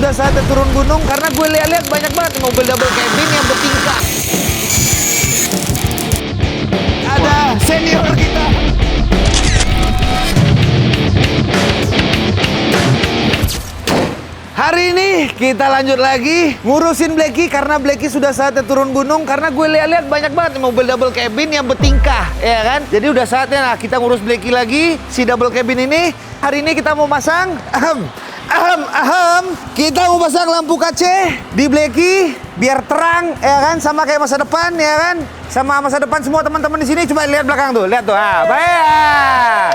sudah saatnya turun gunung karena gue lihat-lihat banyak banget mobil double cabin yang bertingkah. Ada senior kita. Hari ini kita lanjut lagi ngurusin Blacky karena Blacky sudah saatnya turun gunung karena gue lihat-lihat banyak banget mobil double cabin yang bertingkah, ya kan? Jadi udah saatnya kita ngurus Blacky lagi si double cabin ini. Hari ini kita mau pasang kita mau pasang lampu kaca di Blacky biar terang, ya kan? Sama kayak masa depan, ya kan? Sama masa depan semua teman-teman di sini. Coba lihat belakang tuh, lihat tuh. Ah, baik.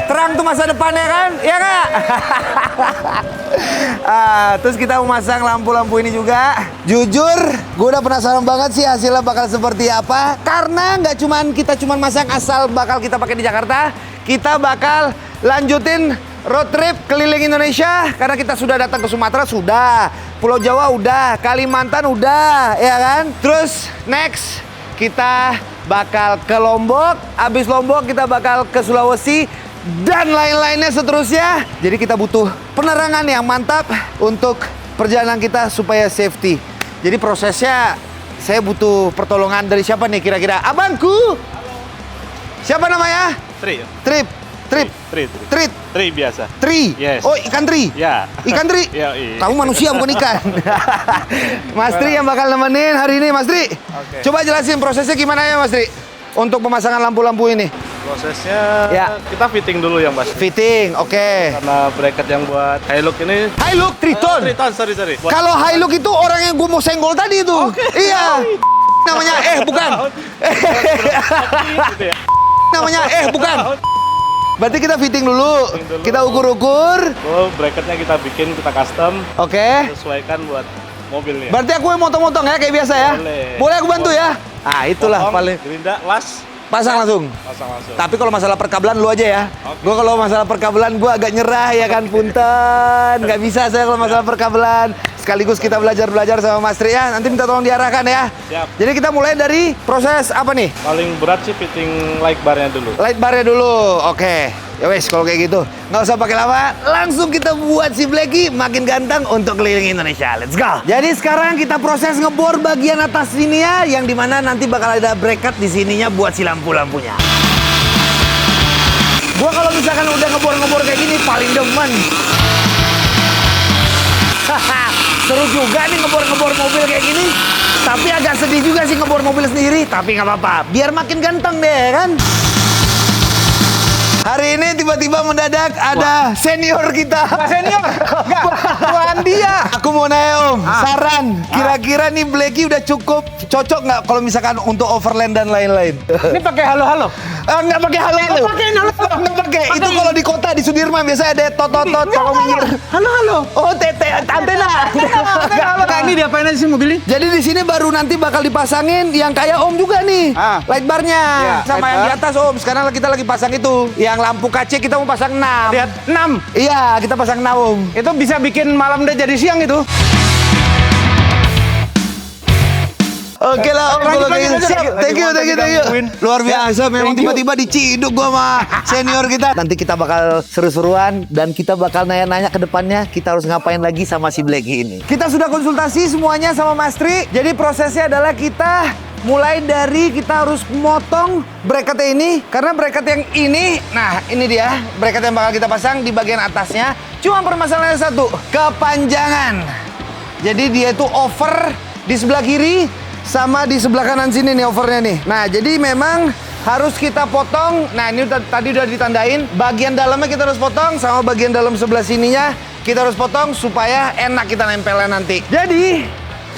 Terang tuh masa depan, ya kan? Ya nggak? Terus kita mau masang lampu-lampu ini juga. Jujur, gue udah penasaran banget sih hasilnya bakal seperti apa. Karena nggak kita cuman masang asal bakal kita pakai di Jakarta. Kita bakal lanjutin road trip keliling Indonesia. Karena kita sudah datang ke Sumatera, sudah. Pulau Jawa udah, Kalimantan udah, ya kan? Terus next kita bakal ke Lombok. Abis Lombok kita bakal ke Sulawesi. Dan lain-lainnya seterusnya. Jadi kita butuh penerangan yang mantap untuk perjalanan kita supaya safety. Jadi prosesnya saya butuh pertolongan dari siapa nih kira-kira? Abangku. Siapa namanya? Trip biasa. Tri. Yes. Oh, ikan tri. Ya. Ikan tri. Ya, iya. Kamu manusia bukan ikan. Mas Tri yang bakal nemenin hari ini, Mas Tri. Oke. Coba jelasin prosesnya gimana ya, Mas Tri? Untuk pemasangan lampu-lampu ini. Prosesnya Ya. kita fitting dulu yang Mas. Fitting, oke. Karena bracket yang buat Hilux ini Hilux Triton. Triton, sorry. Buat- Kalau Hilux itu orang yang gue mau senggol tadi itu. Iya. Namanya bukan. Gitu ya. Namanya bukan. Berarti kita fitting dulu. Fitting dulu. Kita ukur-ukur. Oh, bracketnya kita bikin, kita custom, Oke. sesuaikan buat mobilnya. Berarti aku yang motong-motong ya kayak biasa ya. Boleh. Boleh aku bantu ya? Ah, itulah Potong, paling. gerinda, las, Pasang langsung. pasang langsung. Tapi kalau masalah perkabelan lu aja ya. Oke. Gue kalau masalah perkabelan gue agak nyerah ya kan, punten. Nggak bisa saya kalau masalah perkabelan. Sekaligus kita belajar sama Mas Tri ya. Nanti minta tolong diarahkan ya. Siap. Jadi kita mulai dari proses apa nih? Paling berat sih fitting light barnya dulu. Light barnya dulu. Oke. Ya wes kalau kayak gitu. Nggak usah pakai lama. Langsung kita buat si Blacky makin ganteng untuk keliling Indonesia. Let's go. Jadi sekarang kita proses ngebor bagian atas sini ya. Yang dimana nanti bakal ada bracket di sininya buat si lampu-lampunya. Gua kalau misalkan udah ngebor-ngebor kayak gini paling demen. Seru juga nih ngebor-ngebor mobil kayak gini. Tapi agak sedih juga sih ngebor mobil sendiri. Tapi nggak apa-apa. Biar makin ganteng deh kan. Hari ini tiba-tiba mendadak ada senior kita. Pak senior, enggak, tuan dia. Aku mau nanya Om, saran. Kira-kira nih Blacky udah cukup cocok nggak kalau misalkan untuk overland dan lain-lain? Ini pakai halo-halo. Nggak pakai halo. Pakai halo. Nggak pakai. Itu kalau di kota di Sudirman biasa ada tot-tot-tot tolong minggir. Halo-halo. Oh, antena. Nah, ini diapain aja sih mobil ini? Jadi di sini baru nanti bakal dipasangin yang kayak Om juga nih, light barnya sama light yang di bar. atas Om. Sekarang kita lagi pasang itu, yang lampu kaca kita mau pasang 6. Lihat, 6. Iya, kita pasang 6 Om. Itu bisa bikin malam udah jadi siang itu. Oke lah Om, Lanjut, kalau kayak lanjut, gitu. Siap, lanjut. thank you. Gangguin. Luar biasa, memang Thank you. tiba-tiba diciduk gua sama senior kita. Nanti kita bakal seru-seruan dan kita bakal nanya-nanya ke depannya kita harus ngapain lagi sama si Blacky ini. Kita sudah konsultasi semuanya sama Mas Tri. Jadi prosesnya adalah kita mulai dari kita harus motong bracketnya ini. Karena bracket yang ini, nah ini dia bracket yang bakal kita pasang di bagian atasnya. Cuma permasalahannya satu, kepanjangan. Jadi dia itu over di sebelah kiri sama di sebelah kanan sini nih overnya nih. Nah jadi memang harus kita potong. Nah ini tadi udah ditandain. Bagian dalamnya kita harus potong sama bagian dalam sebelah sininya kita harus potong supaya enak kita nempelnya nanti. Jadi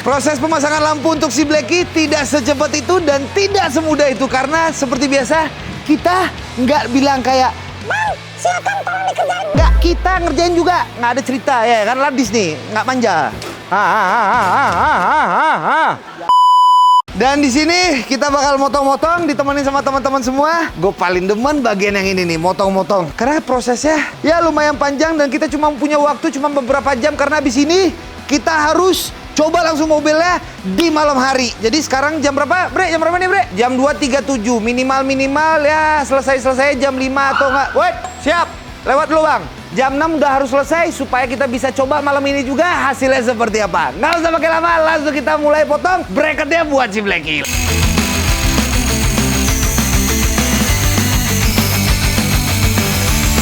proses pemasangan lampu untuk si Blacky tidak secepat itu dan tidak semudah itu. Karena seperti biasa kita nggak bilang kayak Bang, silakan tolong dikerjain. Nggak, kita ngerjain juga. Nggak ada cerita ya kan, ladis nih, nggak manja. Dan di sini kita bakal motong-motong, ditemenin sama teman-teman semua. Gue paling demen bagian yang ini nih, motong-motong. Karena prosesnya ya lumayan panjang dan kita cuma punya waktu cuma beberapa jam karena abis ini kita harus coba langsung mobilnya di malam hari. Jadi sekarang jam berapa, Bre? Jam berapa nih, Bre? Jam 2.37. Minimal ya selesai jam 5 atau enggak. Wait, siap. lewat dulu bang. Jam 6 udah harus selesai supaya kita bisa coba malam ini juga hasilnya seperti apa. Nggak usah pakai lama, langsung kita mulai potong bracketnya buat si Blacky.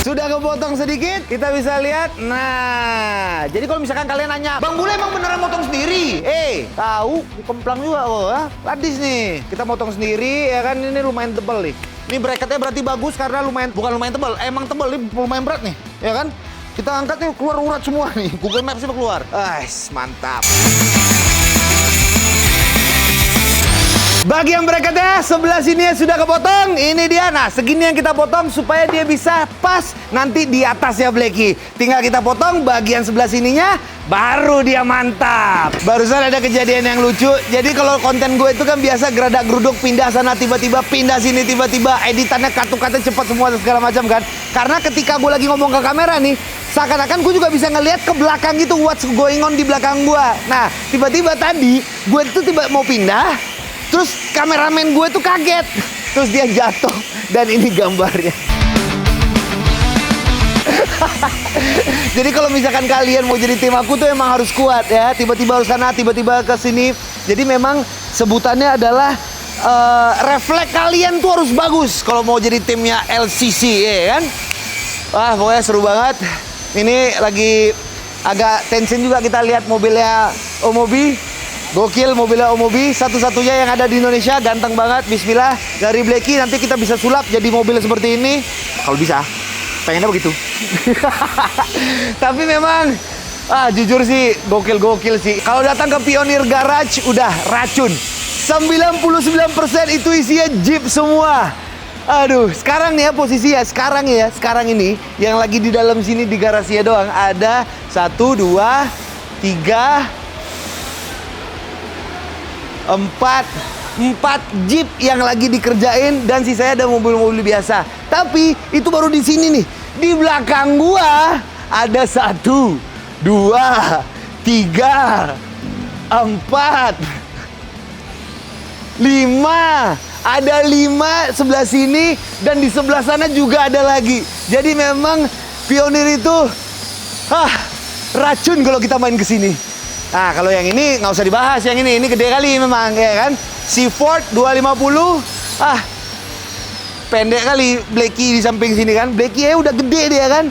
Sudah kepotong sedikit, kita bisa lihat. Nah, jadi kalau misalkan kalian nanya, Bang Bule emang beneran motong sendiri? Tahu, kemplang juga kok, ya. Ladis nih. Kita motong sendiri, ya kan, ini lumayan tebal nih. Ini bracketnya berarti bagus karena bukan lumayan tebal, emang tebal, ini lumayan berat nih, ya kan? Kita angkat nih, keluar urat semua nih, Google Maps udah keluar. Mantap. Bagian bracketnya sebelah sini sudah kepotong. Ini dia. Nah, segini yang kita potong supaya dia bisa pas nanti di atasnya Blacky. Tinggal kita potong bagian sebelah sininya, baru dia mantap. Barusan ada kejadian yang lucu. Jadi kalau konten gue itu kan biasa geradak geruduk, pindah sana tiba-tiba, pindah sini tiba-tiba, editannya katu-katu cepat semua segala macam kan. Karena ketika gue lagi ngomong ke kamera nih, seakan-akan gue juga bisa ngelihat ke belakang gitu, what's going on di belakang gue. Nah, tiba-tiba tadi gue itu mau pindah. Terus kameramen gue tuh kaget. Terus dia jatuh. Dan ini gambarnya. Jadi kalau misalkan kalian mau jadi tim aku tuh emang harus kuat ya. Tiba-tiba harus sana, tiba-tiba ke sini. Jadi memang sebutannya adalah refleks kalian tuh harus bagus kalau mau jadi timnya LCC ya kan. Wah pokoknya seru banget. Ini lagi agak tension juga kita lihat mobilnya Omobi. Gokil mobilnya Omobi, satu-satunya yang ada di Indonesia, ganteng banget, bismillah. Dari Blacky nanti kita bisa sulap jadi mobil seperti ini. Kalau bisa, pengennya begitu. Tapi memang, jujur sih, gokil-gokil sih. Kalau datang ke Pioneer Garage, udah racun. 99% itu isinya Jeep semua. Aduh, sekarang nih ya posisinya, sekarang ini, yang lagi di dalam sini di garasinya doang, ada 1, 2, 3, 4 Jeep yang lagi dikerjain dan sisanya ada mobil-mobil biasa. Tapi itu baru di sini nih. Di belakang gua ada 1, 2, 3, 4, 5. Ada 5 sebelah sini dan di sebelah sana juga ada lagi. Jadi memang Pioneer itu racun kalau kita main ke sini. Nah, kalau yang ini nggak usah dibahas, yang ini gede kali memang, ya kan? Si Ford 250, pendek kali Blacky di samping sini kan. Blacky udah gede dia kan.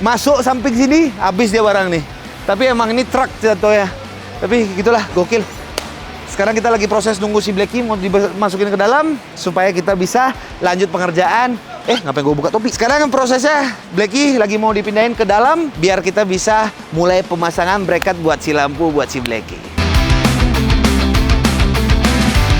Masuk samping sini, habis dia barang nih. Tapi emang ini truk jatuhnya. Tapi gitulah, gokil. Sekarang kita lagi proses nunggu si Blacky mau dimasukin ke dalam supaya kita bisa lanjut pengerjaan. Ngapain gue buka topi? Sekarang prosesnya Blacky lagi mau dipindahin ke dalam biar kita bisa mulai pemasangan bracket buat si lampu buat si Blacky.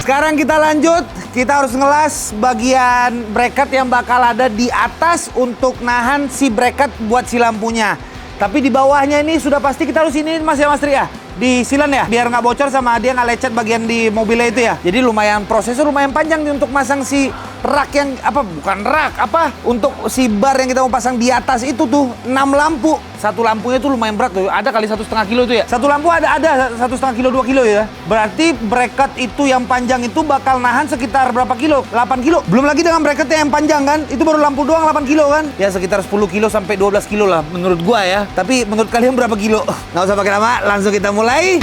Sekarang kita lanjut, kita harus ngelas bagian bracket yang bakal ada di atas untuk nahan si bracket buat si lampunya. Tapi di bawahnya ini sudah pasti kita harus ini Mas ya Mas Tri ya? Di silen ya, biar nggak bocor sama dia nggak lecet bagian di mobilnya itu ya. Jadi lumayan prosesnya lumayan panjang nih untuk masang si rak yang untuk si bar yang kita mau pasang di atas itu tuh 6 lampu. Satu lampunya tuh lumayan berat tuh, ada kali 1,5 kilo itu ya. Satu lampu ada 1,5 kilo 2 kilo ya. Berarti bracket itu yang panjang itu bakal nahan sekitar berapa kilo? 8 kilo. Belum lagi dengan bracketnya yang panjang kan, itu baru lampu doang 8 kilo kan. Ya sekitar 10 kilo sampai 12 kilo lah menurut gua ya. Tapi menurut kalian berapa kilo? Nggak usah pakai lama, langsung kita mulai.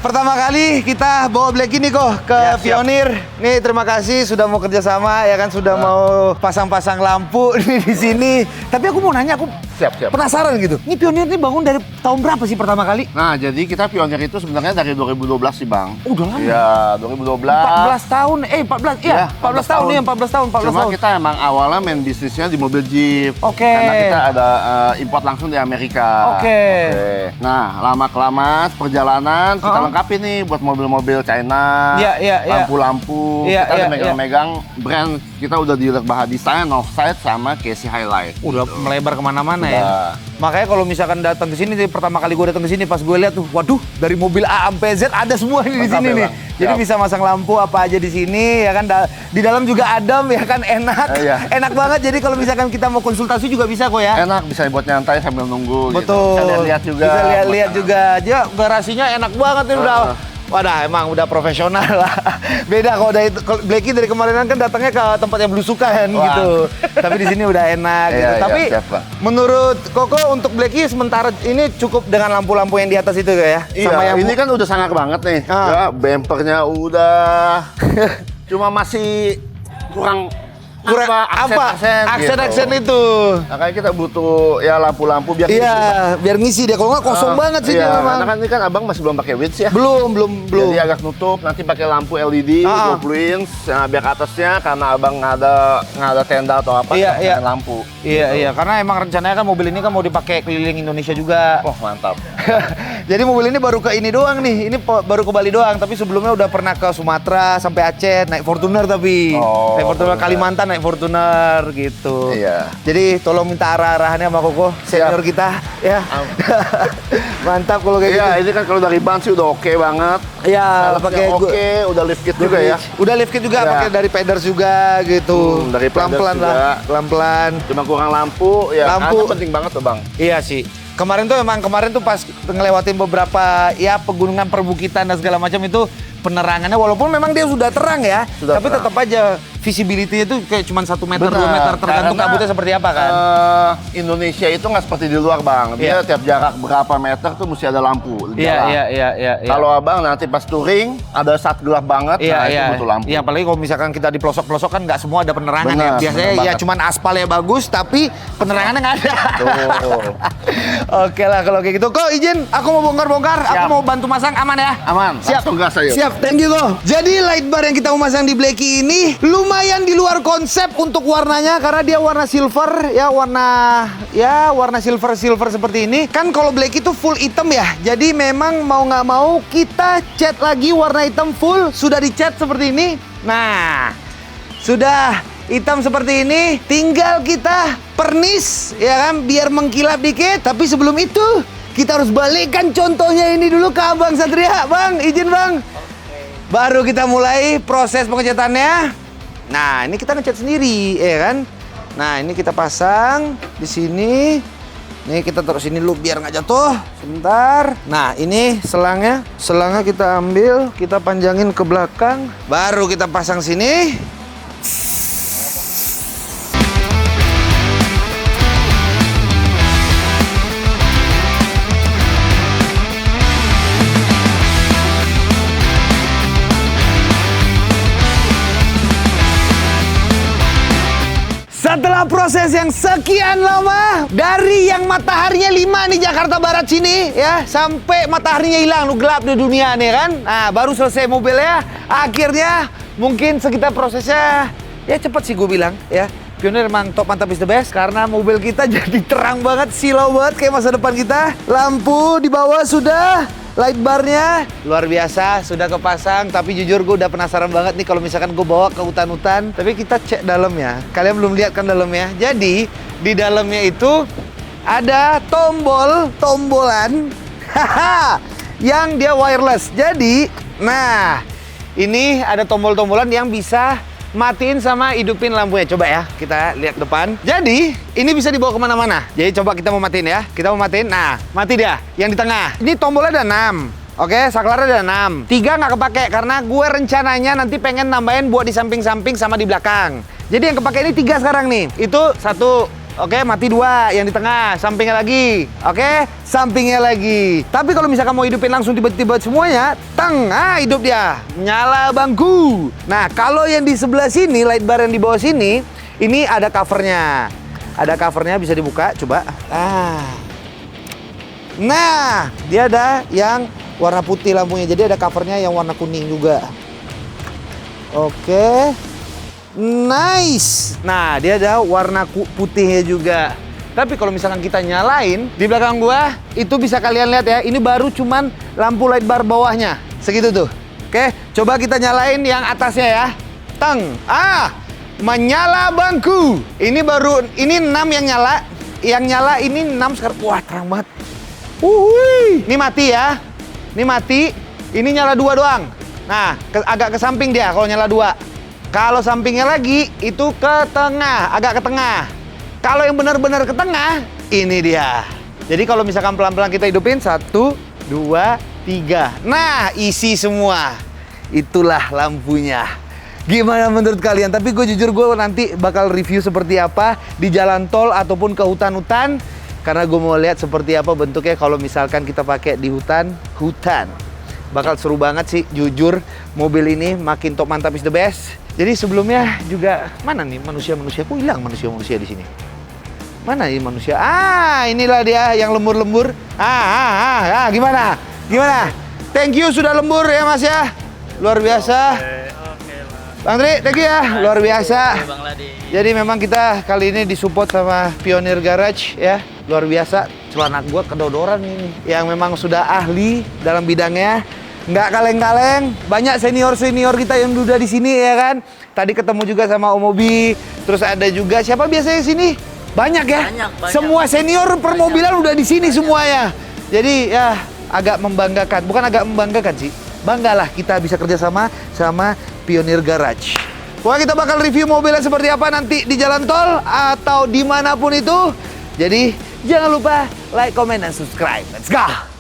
Pertama kali kita bawa Blacky nih kok ke Pioneer. Nih terima kasih sudah mau kerjasama ya kan, sudah mau pasang-pasang lampu nih di sini. Tapi aku mau nanya, aku penasaran gitu. Ini Pioneer nih bangun dari tahun berapa sih pertama kali? Nah, jadi kita Pioneer itu sebenarnya dari 2012 sih, Bang. Udah lama. Iya, 2012. 14 tahun. 14. Iya, 14 tahun nih, 14 tahun. Cuma kita emang awalnya main bisnisnya di mobil Jeep. Oke. Karena kita ada import langsung di Amerika. Oke. Nah, lama-kelamaan perjalanan kita lengkapi nih buat mobil-mobil China. Iya. Lampu-lampu. Kita udah megang-megang brand. Kita udah dealer Bahadista, Northside sama Casey Highlight. Udah melebar kemana-mana ya. Udah. Makanya kalau misalkan datang ke sini, pertama kali gue datang ke sini pas gue lihat tuh, waduh, dari mobil A sampai Z ada semua nih di sini nih. Jadi bisa masang lampu apa aja di sini ya kan. Di dalam juga adem ya kan, enak. Enak banget. Jadi kalau misalkan kita mau konsultasi juga bisa kok ya. Enak, bisa buat nyantai sambil nunggu. Betul. Gitu. Bisa lihat-lihat juga. Bisa lihat-lihat juga. Dia garasinya enak banget nih, Wadah, emang udah profesional lah. Beda kalau dari Blacky dari kemarin kan datangnya ke tempat yang belusukan Wah. gitu. Tapi di sini udah enak Iya, gitu. iya, Tapi siap, Pak. menurut Koko untuk Blacky sementara ini cukup dengan lampu-lampu yang di atas itu ya. Iya, ini kan udah sangat banget nih. Ah. Ya, bempernya udah cuma masih kurang aksen-aksen gitu. itu. Makanya kita butuh ya lampu-lampu biar ngisi, Pak. Iya, biar ngisi dia. Kalau nggak kosong banget sih dia Iya, memang. karena kan ini kan abang masih belum pakai winch ya. Belum. Jadi agak nutup, nanti pakai lampu LED 20 inch, nah, biar ke atasnya karena abang nggak ada tenda atau apa, Iya, kita iya. pakai lampu. Iya, karena emang rencananya kan mobil ini kan mau dipakai keliling Indonesia juga. Oh mantap. Jadi mobil ini baru ke ini doang nih, ini baru ke Bali doang. Tapi sebelumnya udah pernah ke Sumatera sampai Aceh naik Fortuner tapi Oh, naik Fortuner Fortuner. Kalimantan naik Fortuner gitu. Iya. Jadi tolong minta arah-arahannya sama Koko senior Siap. kita ya. Mantap kalau kayak Iya, gitu. ini kan kalau dari ban sih udah oke banget. Iya, Balapnya pakai oke, udah lift kit juga ya. Udah lift kit juga, Iya. pakai dari Peders juga gitu. Dari Peders pelan-pelan juga. lah, pelan-pelan. Cuma kurang lampu, ya Lampu. karena penting banget tuh bang. Iya sih. Kemarin tuh pas ngelewatin beberapa ya pegunungan perbukitan dan segala macam itu penerangannya walaupun memang dia sudah terang ya, Sudah tapi terang. tetap aja visibility itu kayak cuma 1 meter, 2 Benar, meter tergantung karena, kabutnya seperti apa kan. Indonesia itu nggak seperti di luar bang. Iya. Dia tiap jarak berapa meter tuh mesti ada lampu di jalan. Iya. Kalau abang nanti pas touring ada saat gelap banget, nah itu butuh lampu. Iya, apalagi kalau misalkan kita di pelosok-pelosok kan nggak semua ada penerangan Benar, ya. Biasanya benar ya banget. cuman aspalnya bagus tapi penerangannya nggak ada. Tuh. Oke lah kalau kayak gitu. Kok izin, aku mau bongkar-bongkar, aku Siap. mau bantu masang, aman ya? Aman, Siap. langsung gas ayo. Siap, thank you kok. Jadi light bar yang kita mau masang di Blacky ini lumayan di luar konsep untuk warnanya karena dia warna silver ya, warna silver seperti ini. Kan kalau Blacky itu full hitam ya. Jadi memang mau nggak mau kita cat lagi warna hitam full, sudah dicat seperti ini. Nah, sudah hitam seperti ini, tinggal kita pernis ya kan biar mengkilap dikit. Tapi sebelum itu kita harus balikkan contohnya ini dulu ke Abang Satria. Bang, izin bang. Baru kita mulai proses pengecatannya. Nah, ini kita ngecat sendiri, ya kan? Nah, ini kita pasang di sini. Nih kita taruh sini dulu biar nggak jatuh. Sebentar. Nah, ini selangnya. Selangnya kita ambil, kita panjangin ke belakang. Baru kita pasang sini. Setelah proses yang sekian lama, dari yang mataharinya 5 nih Jakarta Barat sini ya, sampai mataharinya hilang, lu gelap di dunia nih kan. Nah, baru selesai mobilnya, akhirnya mungkin sekitar prosesnya ya cepet sih gue bilang ya. Pioneer emang top mantap is the best karena mobil kita jadi terang banget, silau banget kayak masa depan kita. Lampu di bawah sudah, light barnya luar biasa sudah kepasang. Tapi jujur gue udah penasaran banget nih kalau misalkan gue bawa ke hutan-hutan. Tapi kita cek dalamnya, kalian belum lihat kan dalamnya. Jadi di dalamnya itu ada tombolan yang dia wireless. Jadi nah ini ada tombol-tombolan yang bisa matiin sama hidupin lampunya. Coba ya, kita lihat depan. Jadi, ini bisa dibawa kemana-mana. Jadi, coba kita mau matiin ya. Kita mau matiin. Nah, mati dia. Yang di tengah. Ini tombolnya ada 6. Oke, saklarnya ada 6. 3 nggak kepake karena gue rencananya nanti pengen nambahin buat di samping-samping sama di belakang. Jadi, yang kepake ini 3 sekarang nih. Itu 1. Oke, mati 2, yang di tengah, sampingnya lagi. Oke, sampingnya lagi. Tapi kalau misalkan mau hidupin langsung tiba-tiba semuanya, hidup dia. Nyala bangku. Nah, kalau yang di sebelah sini, light bar yang di bawah sini, ini ada covernya. Ada covernya, bisa dibuka, coba. Nah, dia ada yang warna putih lampunya. Jadi ada covernya yang warna kuning juga. Oke. Nice. Nah, dia ada warna putihnya juga. Tapi kalau misalkan kita nyalain di belakang gua, itu bisa kalian lihat ya. Ini baru cuman lampu light bar bawahnya. Segitu tuh. Oke, coba kita nyalain yang atasnya ya. Menyala bangku. Ini baru, ini 6 yang nyala. Yang nyala ini 6 sekarang. Wah, terang banget. Ini mati ya. Ini mati. Ini nyala 2 doang. Nah, agak ke samping dia kalau nyala 2. Kalau sampingnya lagi, itu ke tengah, agak ke tengah. Kalau yang benar-benar ke tengah, ini dia. Jadi kalau misalkan pelan-pelan kita hidupin, 1, 2, 3. Nah, isi semua. Itulah lampunya. Gimana menurut kalian? Tapi gue jujur, gue nanti bakal review seperti apa di jalan tol ataupun ke hutan-hutan. Karena gue mau lihat seperti apa bentuknya kalau misalkan kita pakai di hutan. Bakal seru banget sih, jujur. Mobil ini makin top mantap is the best. Jadi sebelumnya juga, mana nih manusia-manusia? Kok hilang manusia-manusia di sini? Mana ini manusia? Inilah dia yang lembur-lembur. Gimana? Gimana? Thank you sudah lembur ya Mas ya. Luar biasa. Bang Tri, thank you ya. Luar biasa. Jadi memang kita kali ini disupport sama Pioneer Garage ya. Luar biasa. Celana gua kedodoran ini. Yang memang sudah ahli dalam bidangnya. Nggak kaleng-kaleng. Banyak senior-senior kita yang udah di sini ya kan. Tadi ketemu juga sama Om Obi. Terus ada juga siapa biasanya di sini? Banyak ya. Banyak. Semua senior permobilan udah di sini semuanya. Jadi ya agak membanggakan. Bukan agak membanggakan sih. Banggalah kita bisa kerjasama sama Pioneer Garage. Pokoknya kita bakal review mobilnya seperti apa nanti di jalan tol atau dimanapun itu. Jadi jangan lupa like, comment, dan subscribe. Let's go!